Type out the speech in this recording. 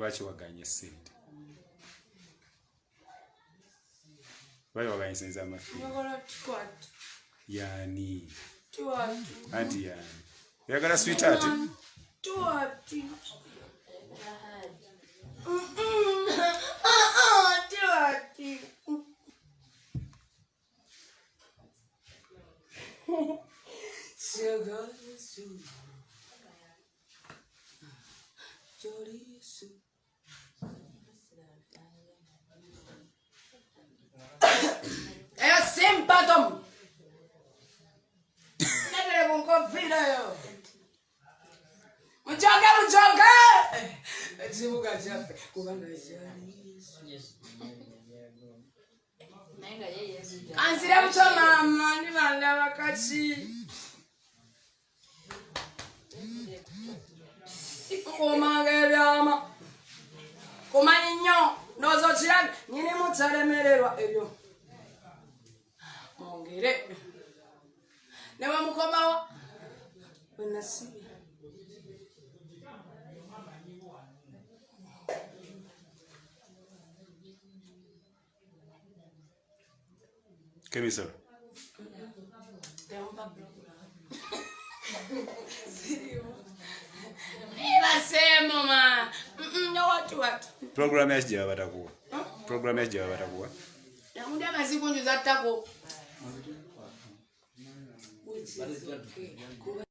lwaki waganye ssente lwaki waganye ssente z'amafimu yani anti yani oyagala sweetheart Symptom. Never won't go video. Mujoga. Ezibuga jafe kubanga yes. Nenga yes. Ansira mchoma mani banda bakati. Kumageryama. Kumanyo nozo chirani nyine mutsaremererwa ebyo. Mongere. Newa mukomawa. Wenasibi. Kemiso. Ibasemo ma. No what? Program ya jaba batakuwa. Program ya jaba batakuwa. Ya mundi amazikunju zatako.